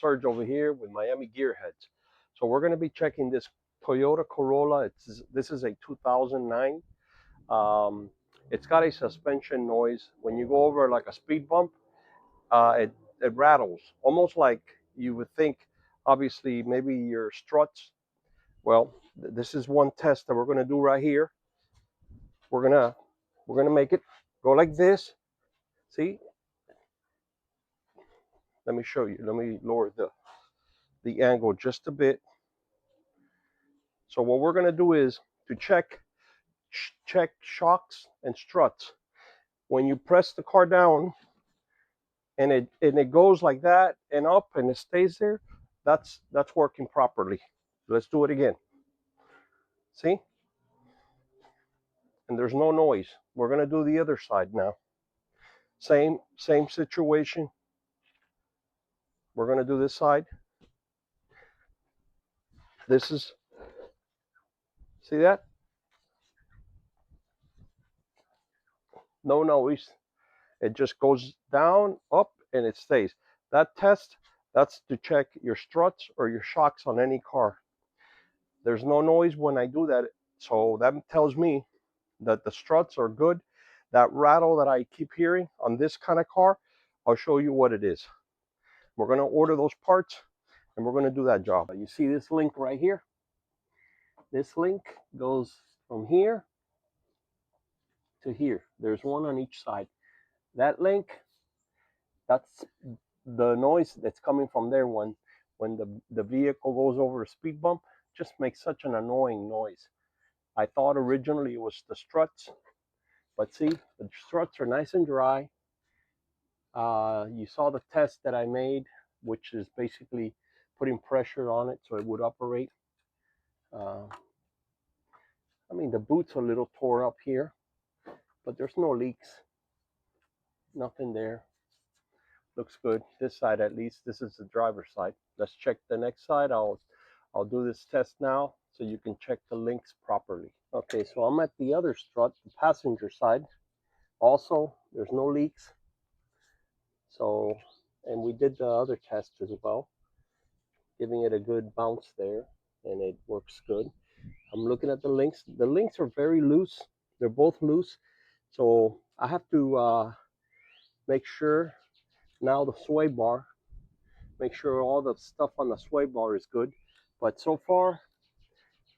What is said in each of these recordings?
Serge over here with Miami Gearheads. So we're going to be checking this Toyota Corolla. This is a 2009. It's got a suspension noise. When you go over like a speed bump, it rattles, almost like you would think, obviously, maybe your struts. Well, this is one test that we're going to do right here. We're gonna make it go like this. See? Let me show you. Let me lower the angle just a bit. So what we're gonna do is to check shocks and struts. When you press the car down and it goes like that and up and it stays there, that's working properly. Let's do it again. See? And there's no noise. We're gonna do the other side now. Same situation. We're gonna do this side. This is, see that? No noise. It just goes down, up, and it stays. That test, that's to check your struts or your shocks on any car. There's no noise when I do that, so that tells me that the struts are good. That rattle that I keep hearing on this kind of car, I'll show you what it is. We're going to order those parts, and we're going to do that job. You see this link right here? This link goes from here to here. There's one on each side. That link, that's the noise that's coming from there when the vehicle goes over a speed bump. Just makes such an annoying noise. I thought originally it was the struts, but see, the struts are nice and dry. You saw the test that I made, which is basically putting pressure on it so it would operate. I mean, the boot's a little tore up here, but there's no leaks. Nothing there. Looks good. This side, at least. This is the driver's side. Let's check the next side. I'll do this test now so you can check the links properly. Okay, so I'm at the other strut, the passenger side. Also, there's no leaks. So, and we did the other test as well, giving it a good bounce there, and it works good. I'm looking at the links. The links are very loose. They're both loose. So I have to make sure now the sway bar, make sure all the stuff on the sway bar is good. But so far,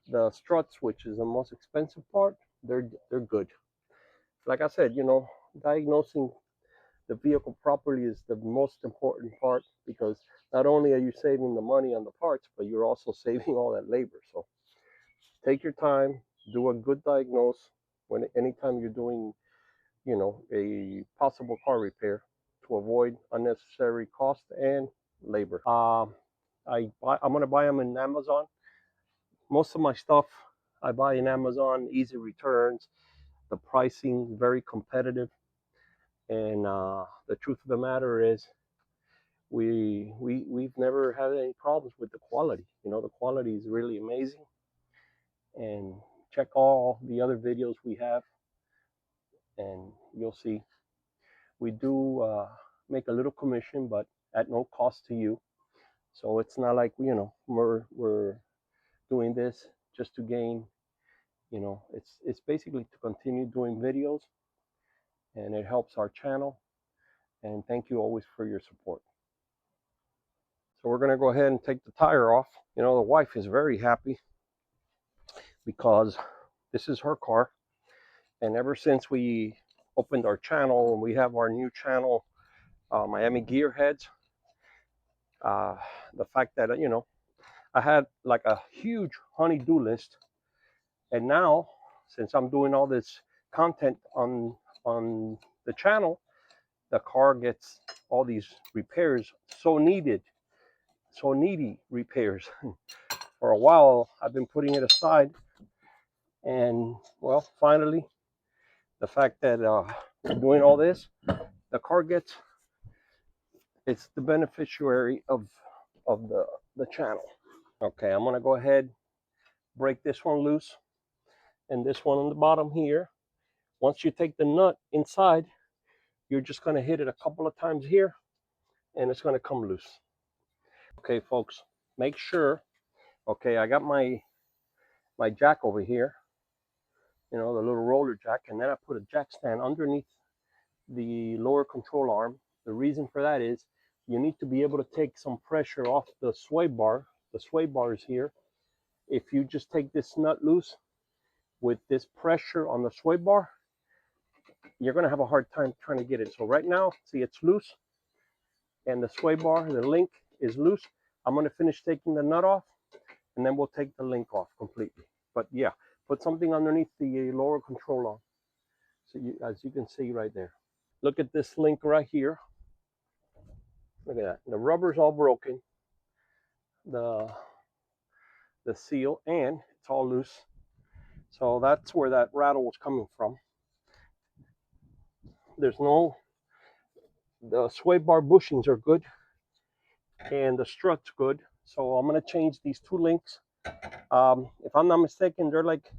the struts, which is the most expensive part, they're good. Like I said, you know, diagnosing the vehicle properly is the most important part, because not only are you saving the money on the parts, but you're also saving all that labor. So take your time, do a good diagnose anytime you're doing, you know, a possible car repair, to avoid unnecessary cost and labor. I'm gonna buy them in Amazon. Most of my stuff I buy in Amazon, easy returns. The pricing is very competitive, and the truth of the matter is, we've never had any problems with the quality. You know, the quality is really amazing. And check all the other videos we have, and you'll see we do make a little commission, but at no cost to you. So it's not like, you know, we're doing this just to gain. You know, it's basically to continue doing videos, and it helps our channel. And thank you always for your support. So we're going to go ahead and take the tire off. You know, the wife is very happy because this is her car. And ever since we opened our channel and we have our new channel, Miami Gearheads, the fact that, you know, I had like a huge honey-do list. And now, since I'm doing all this content on the channel, the car gets all these repairs, so needy repairs. For a while, I've been putting it aside, and well, finally, the fact that we're doing all this, the car gets, it's the beneficiary of the channel. Okay, I'm gonna go ahead, break this one loose, and this one on the bottom here. Once you take the nut inside, you're just gonna hit it a couple of times here, and it's gonna come loose. Okay, folks, make sure. Okay, I got my jack over here, the little roller jack, and then I put a jack stand underneath the lower control arm. The reason for that is you need to be able to take some pressure off the sway bar. The sway bar is here. If you just take this nut loose with this pressure on the sway bar, you're going to have a hard time trying to get it. So right now, see, it's loose, and the sway bar, the link is loose. I'm going to finish taking the nut off, and then we'll take the link off completely. But yeah, put something underneath the lower control arm. So as you can see right there. Look at this link right here. Look at that. The rubber's all broken. The seal, and it's all loose. So that's where that rattle was coming from. The sway bar bushings are good, and the strut's good. So I'm gonna change these two links. If I'm not mistaken, they're like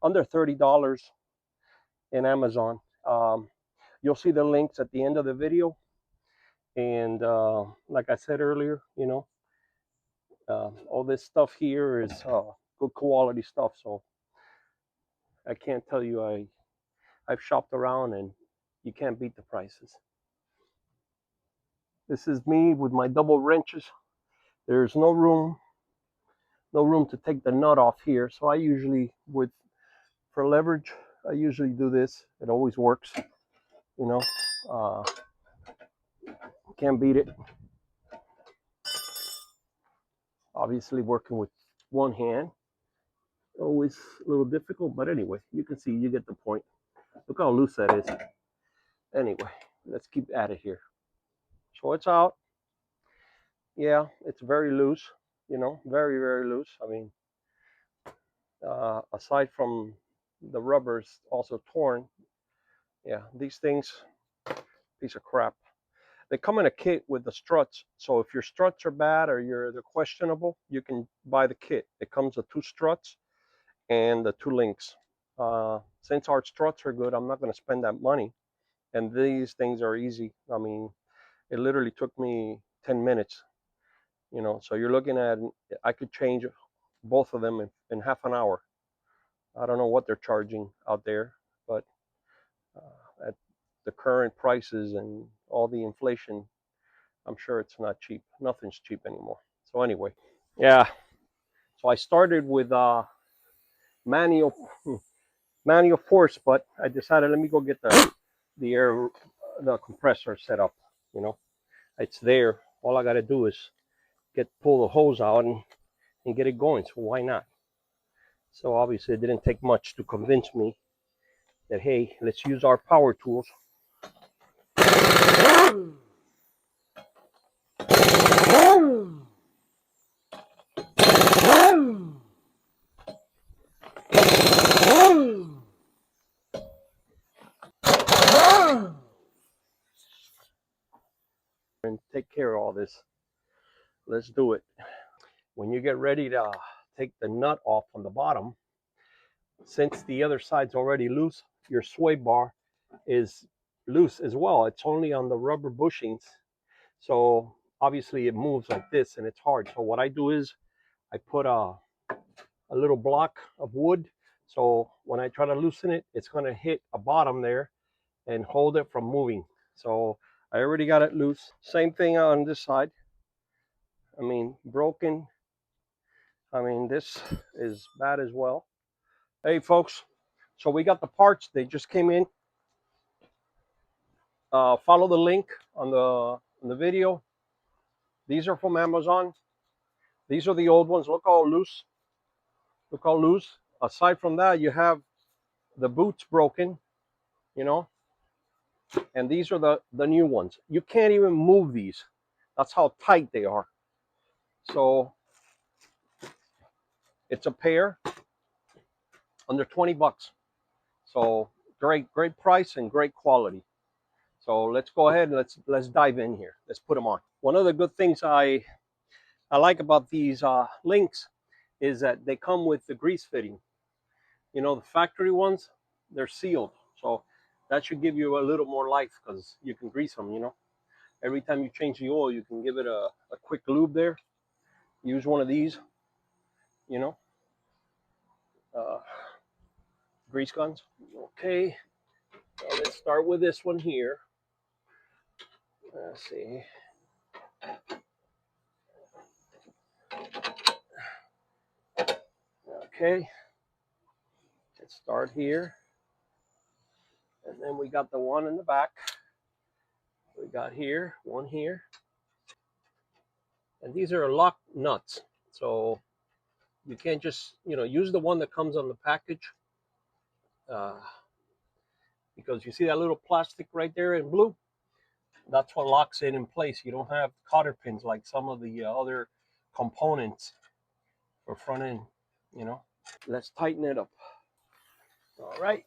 under $30 in Amazon. You'll see the links at the end of the video. And like I said earlier, all this stuff here is good quality stuff. So I can't tell you, I've shopped around and you can't beat the prices. This is me with my double wrenches. There's no room to take the nut off here. So I usually, for leverage, I usually do this. It always works, can't beat it. Obviously working with one hand, always a little difficult, but anyway, you can see, you get the point. Look how loose that is. Anyway, let's keep at it here. So it's out. Yeah, it's very loose, very, very loose. I mean, aside from the rubber's also torn. Yeah, these things, piece of crap. They come in a kit with the struts. So if your struts are bad or they're questionable, you can buy the kit. It comes with 2 struts and the 2 links. Since our struts are good, I'm not going to spend that money. And these things are easy. I mean, it literally took me 10 minutes, so you're looking at, I could change both of them in half an hour. I don't know what they're charging out there, but at the current prices and all the inflation, I'm sure it's not cheap. Nothing's cheap anymore. So anyway, yeah. So I started with manual force, but I decided, let me go get the compressor set up. It's there. All I got to do is pull the hose out and get it going. So why not? So obviously it didn't take much to convince me that, hey, let's use our power tools. And take care of all this. Let's do it. When you get ready to take the nut off on the bottom, since the other side's already loose, your sway bar is loose as well. It's only on the rubber bushings. So obviously it moves like this and it's hard. So what I do is I put a little block of wood. So when I try to loosen it, it's going to hit a bottom there and hold it from moving. So I already got it loose. Same thing on this side. I mean, broken. I mean, this is bad as well. Hey, folks. So we got the parts. They just came in. Follow the link on the video. These are from Amazon. These are the old ones. Look how loose. Look how loose. Aside from that, you have the boots broken, and these are the new ones. You can't even move these. That's how tight they are. So it's a pair under 20 bucks. So great price and great quality. So let's go ahead and let's dive in here. Let's put them on. One of the good things I like about these links is that they come with the grease fitting. The factory ones, they're sealed. So that should give you a little more life because you can grease them, Every time you change the oil, you can give it a quick lube there. use one of these, you know, grease guns. Okay, so let's start with this one here. Let's see. Okay, let's start here. And then we got the one in the back. We got here, one here. And these are lock nuts. So you can't just, use the one that comes on the package. Because you see that little plastic right there in blue? That's what locks it in place. You don't have cotter pins like some of the other components for front end, you know. Let's tighten it up. All right.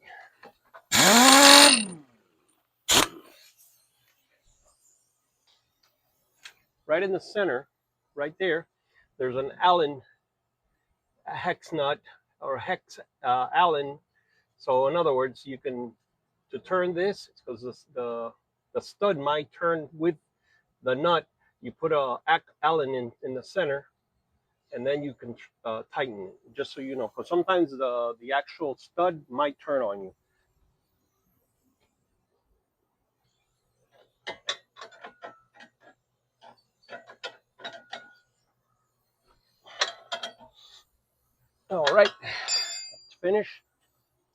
Right in the center, right there, there's an Allen hex nut or hex Allen. So in other words, you can, to turn this, because the stud might turn with the nut, you put a Allen in the center, and then you can tighten it, just so you know, because sometimes the actual stud might turn on you. All right, let's finish.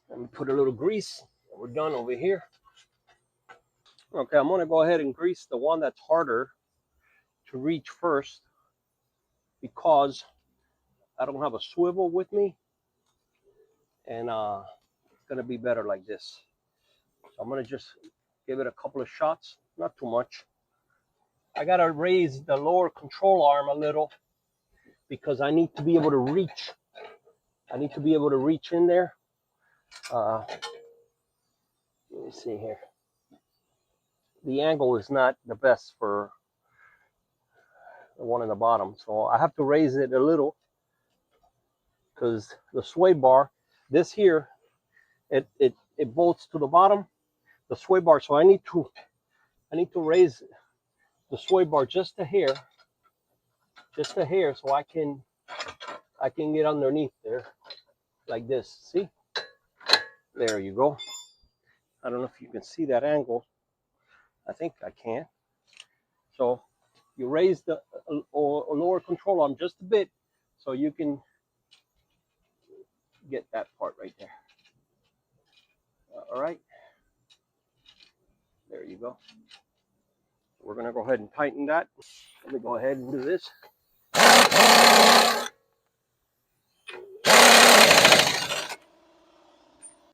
Let me put a little grease. We're done over here. Okay, I'm gonna go ahead and grease the one that's harder to reach first, because I don't have a swivel with me, and it's gonna be better like this. So I'm gonna just give it a couple of shots, not too much. I gotta raise the lower control arm a little because I need to be able to reach. I need to be able to reach in there. Let me see here. The angle is not the best for the one in the bottom, so I have to raise it a little because the sway bar, this here, it bolts to the bottom, the sway bar. So I need to raise the sway bar just a hair, so I can get underneath there like this. See? There you go. I don't know if you can see that angle. I think I can. So you raise the lower control arm just a bit so you can get that part right there. All right. There you go. We're going to go ahead and tighten that. Let me go ahead and do this.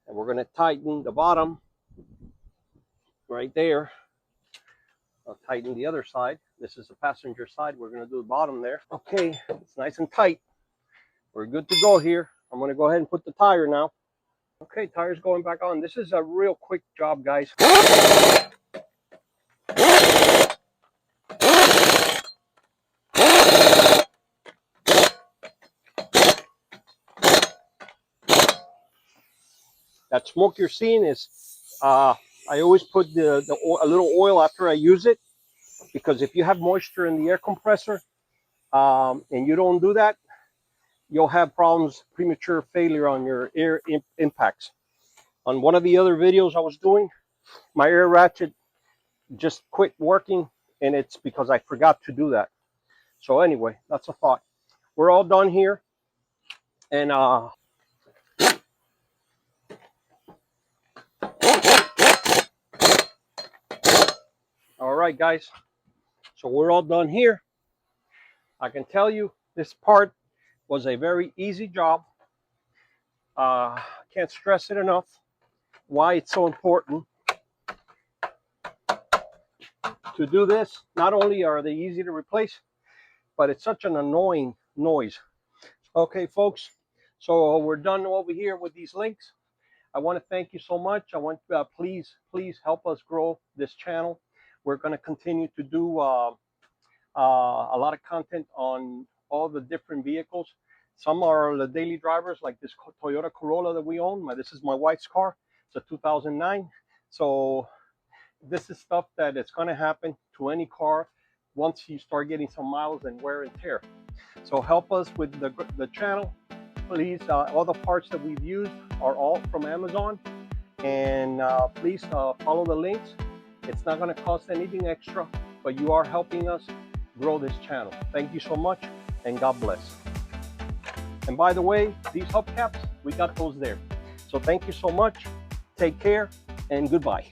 And we're going to tighten the bottom right there. I'll tighten the other side. This is the passenger side. We're going to do the bottom there. Okay, it's nice and tight. We're good to go here. I'm going to go ahead and put the tire now. Okay, tire's going back on. This is a real quick job, guys. That smoke you're seeing is, I always put a little oil after I use it, because if you have moisture in the air compressor and you don't do that, you'll have problems, premature failure on your air impacts. On one of the other videos I was doing, my air ratchet just quit working, and it's because I forgot to do that. So anyway, that's a thought. We're all done here, and all right, guys. So we're all done here. I can tell you this part was a very easy job. Can't stress it enough why it's so important to do this. Not only are they easy to replace, but it's such an annoying noise. Okay, folks, so we're done over here with these links. I want to thank you so much. I want please help us grow this channel. We're going to continue to do a lot of content on all the different vehicles. Some are the daily drivers, like this Toyota Corolla that we own. This is my wife's car. It's a 2009. So this is stuff that is going to happen to any car once you start getting some miles and wear and tear. So help us with the channel. Please, all the parts that we've used are all from Amazon. And please follow the links. It's not going to cost anything extra, but you are helping us grow this channel. Thank you so much, and God bless. And by the way, these hubcaps, we got those there. So thank you so much. Take care, and goodbye.